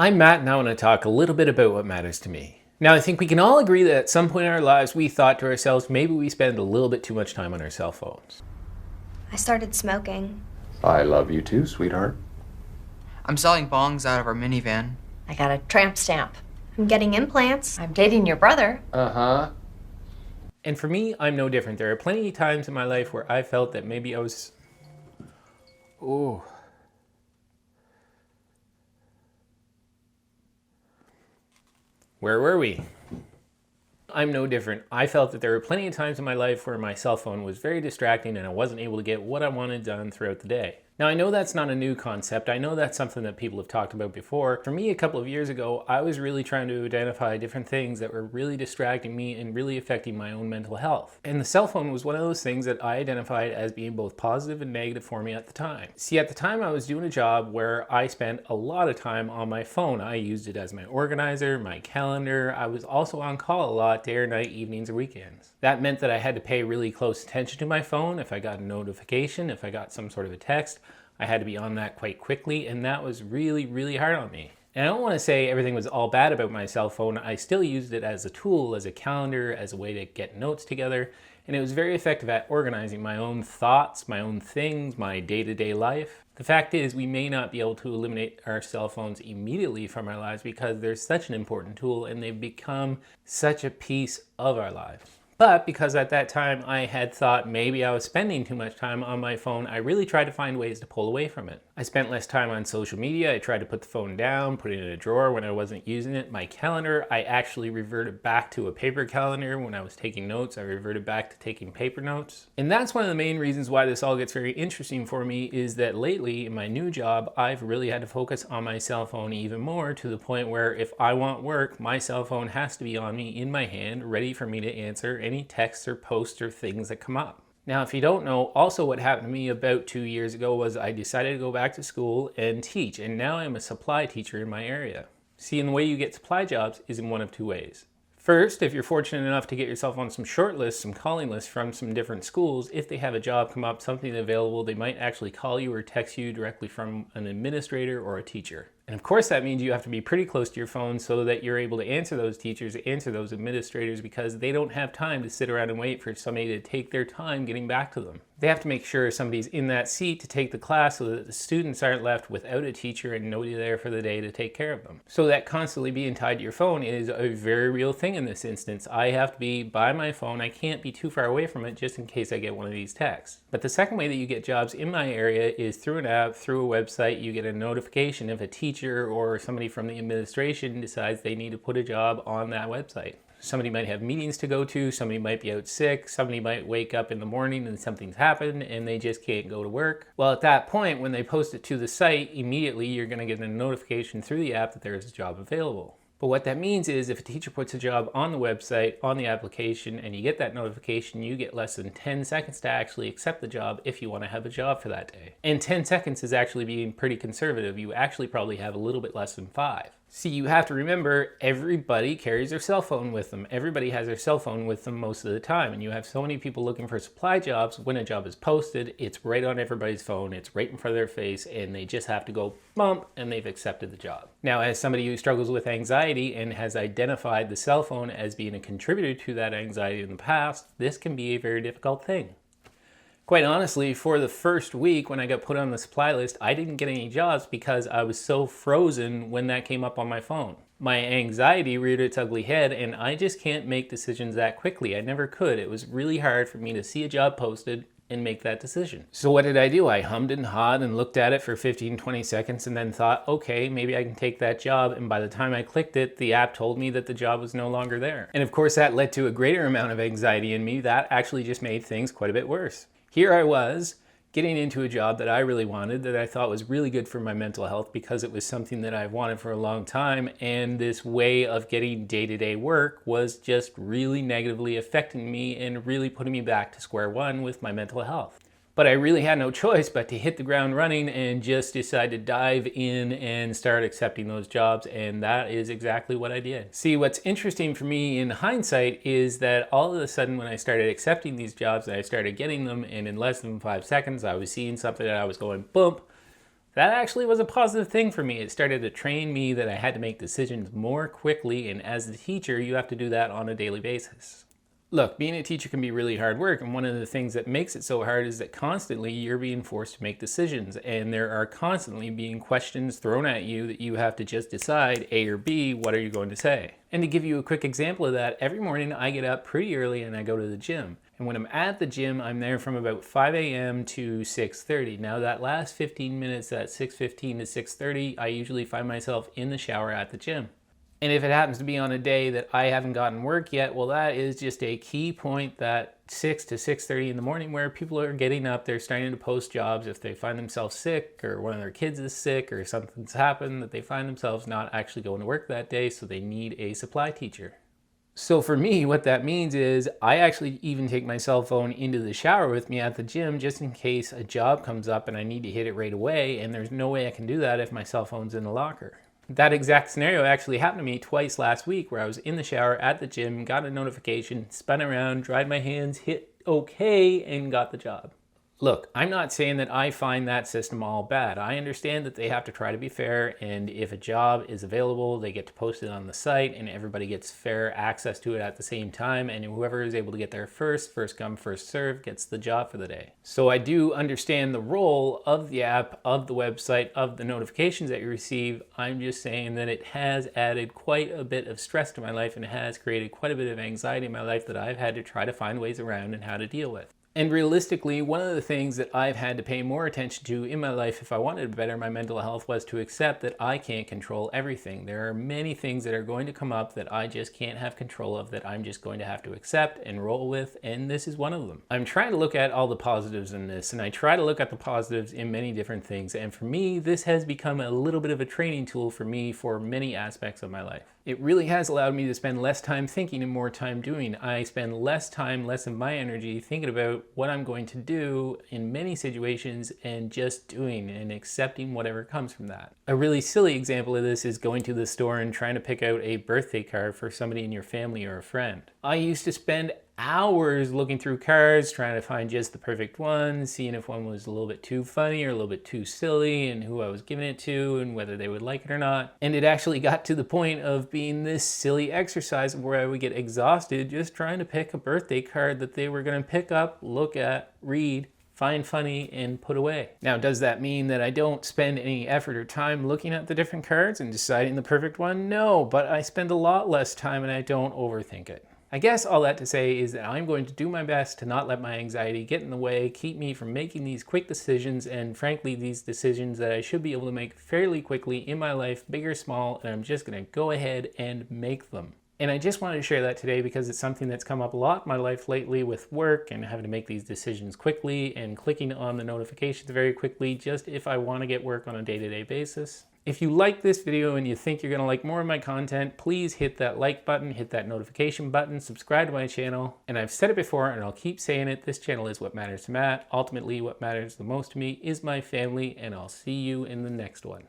I'm Matt and I want to talk a little bit about what matters to me. Now, I think we can all agree that at some point in our lives we thought to ourselves, maybe we spend a little bit too much time on our cell phones. I started smoking. I love you too, sweetheart. I'm selling bongs out of our minivan. I got a tramp stamp. I'm getting implants. I'm dating your brother. Uh-huh. And for me, I'm no different. There are plenty of times in my life where I felt that maybe I was... Ooh. Where were we? I'm no different. I felt that there were plenty of times in my life where my cell phone was very distracting and I wasn't able to get what I wanted done throughout the day. Now, I know that's not a new concept. I know that's something that people have talked about before. For me, a couple of years ago, I was really trying to identify different things that were really distracting me and really affecting my own mental health. And the cell phone was one of those things that I identified as being both positive and negative for me at the time. See, at the time, I was doing a job where I spent a lot of time on my phone. I used it as my organizer, my calendar. I was also on call a lot, day or night, evenings or weekends. That meant that I had to pay really close attention to my phone. If I got a notification, if I got some sort of a text, I had to be on that quite quickly, and that was really, really hard on me. And I don't want to say everything was all bad about my cell phone. I still used it as a tool, as a calendar, as a way to get notes together, and it was very effective at organizing my own thoughts, my own things, my day-to-day life. The fact is, we may not be able to eliminate our cell phones immediately from our lives because they're such an important tool and they've become such a piece of our lives. But because at that time I had thought maybe I was spending too much time on my phone, I really tried to find ways to pull away from it. I spent less time on social media. I tried to put the phone down, put it in a drawer when I wasn't using it. My calendar, I actually reverted back to a paper calendar. When I was taking notes, I reverted back to taking paper notes. And that's one of the main reasons why this all gets very interesting for me is that lately in my new job, I've really had to focus on my cell phone even more to the point where if I want work, my cell phone has to be on me in my hand, ready for me to answer any texts or posts or things that come up. Now, if you don't know, also what happened to me about 2 years ago was I decided to go back to school and teach, and now I'm a supply teacher in my area. See, and the way you get supply jobs is in one of two ways. First, if you're fortunate enough to get yourself on some short lists, some calling lists from some different schools, if they have a job come up, something available, they might actually call you or text you directly from an administrator or a teacher. And of course that means you have to be pretty close to your phone so that you're able to answer those teachers, answer those administrators, because they don't have time to sit around and wait for somebody to take their time getting back to them. They have to make sure somebody's in that seat to take the class so that the students aren't left without a teacher and nobody there for the day to take care of them. So that constantly being tied to your phone is a very real thing in this instance. I have to be by my phone. I can't be too far away from it just in case I get one of these texts. But the second way that you get jobs in my area is through an app, through a website. You get a notification if a teacher or somebody from the administration decides they need to put a job on that website. Somebody might have meetings to go to, somebody might be out sick, somebody might wake up in the morning and something's happened and they just can't go to work. Well, at that point, when they post it to the site, immediately you're going to get a notification through the app that there is a job available. But what that means is if a teacher puts a job on the website, on the application, and you get that notification, you get less than 10 seconds to actually accept the job if you want to have a job for that day. And 10 seconds is actually being pretty conservative. You actually probably have a little bit less than 5. See, you have to remember, everybody carries their cell phone with them. Everybody has their cell phone with them most of the time. And you have so many people looking for supply jobs. When a job is posted, it's right on everybody's phone. It's right in front of their face. And they just have to go bump and they've accepted the job. Now, as somebody who struggles with anxiety and has identified the cell phone as being a contributor to that anxiety in the past, this can be a very difficult thing. Quite honestly, for the first week when I got put on the supply list, I didn't get any jobs because I was so frozen when that came up on my phone. My anxiety reared its ugly head and I just can't make decisions that quickly. I never could. It was really hard for me to see a job posted and make that decision. So what did I do? I hummed and hawed and looked at it for 15-20 seconds and then thought, okay, maybe I can take that job. And by the time I clicked it, the app told me that the job was no longer there. And of course that led to a greater amount of anxiety in me. That actually just made things quite a bit worse. Here I was, getting into a job that I really wanted, that I thought was really good for my mental health because it was something that I've wanted for a long time, and this way of getting day-to-day work was just really negatively affecting me and really putting me back to square one with my mental health. But I really had no choice but to hit the ground running and just decide to dive in and start accepting those jobs, and that is exactly what I did. See, what's interesting for me in hindsight is that all of a sudden when I started accepting these jobs and I started getting them, and in less than 5 seconds I was seeing something that I was going, bump, That actually was a positive thing for me. It started to train me that I had to make decisions more quickly, and as a teacher, you have to do that on a daily basis. Look, being a teacher can be really hard work, and one of the things that makes it so hard is that constantly you're being forced to make decisions, and there are constantly being questions thrown at you that you have to just decide A or B, what are you going to say? And to give you a quick example of that, every morning I get up pretty early and I go to the gym. And when I'm at the gym, I'm there from about 5 a.m. to 6:30. Now that last 15 minutes, at 6:15 to 6:30, I usually find myself in the shower at the gym. And if it happens to be on a day that I haven't gotten work yet, well, that is just a key point, that 6 to 6:30 in the morning, where people are getting up, they're starting to post jobs if they find themselves sick, or one of their kids is sick, or something's happened that they find themselves not actually going to work that day, so they need a supply teacher. So for me, what that means is I actually even take my cell phone into the shower with me at the gym, just in case a job comes up and I need to hit it right away, and there's no way I can do that if my cell phone's in the locker. That exact scenario actually happened to me twice last week, where I was in the shower at the gym, got a notification, spun around, dried my hands, hit OK, and got the job. Look, I'm not saying that I find that system all bad. I understand that they have to try to be fair, and if a job is available, they get to post it on the site, and everybody gets fair access to it at the same time, and whoever is able to get there first come, first serve, gets the job for the day. So I do understand the role of the app, of the website, of the notifications that you receive. I'm just saying that it has added quite a bit of stress to my life, and it has created quite a bit of anxiety in my life that I've had to try to find ways around and how to deal with. And realistically, one of the things that I've had to pay more attention to in my life if I wanted to better my mental health was to accept that I can't control everything. There are many things that are going to come up that I just can't have control of, that I'm just going to have to accept and roll with, and this is one of them. I'm trying to look at all the positives in this, and I try to look at the positives in many different things, and for me, this has become a little bit of a training tool for me for many aspects of my life. It really has allowed me to spend less time thinking and more time doing. I spend less time, less of my energy thinking about what I'm going to do in many situations, and just doing and accepting whatever comes from that. A really silly example of this is going to the store and trying to pick out a birthday card for somebody in your family or a friend. I used to spend hours looking through cards, trying to find just the perfect one, seeing if one was a little bit too funny or a little bit too silly, and who I was giving it to and whether they would like it or not. And it actually got to the point of being this silly exercise where I would get exhausted just trying to pick a birthday card that they were going to pick up, look at, read, find funny, and put away. Now, does that mean that I don't spend any effort or time looking at the different cards and deciding the perfect one? No, but I spend a lot less time and I don't overthink it. I guess all that to say is that I'm going to do my best to not let my anxiety get in the way, keep me from making these quick decisions, and frankly, these decisions that I should be able to make fairly quickly in my life, big or small, and I'm just going to go ahead and make them. And I just wanted to share that today because it's something that's come up a lot in my life lately with work and having to make these decisions quickly and clicking on the notifications very quickly just if I want to get work on a day-to-day basis. If you like this video and you think you're going to like more of my content, please hit that like button, hit that notification button, subscribe to my channel. And I've said it before and I'll keep saying it, this channel is what matters to Matt. Ultimately, what matters the most to me is my family, and I'll see you in the next one.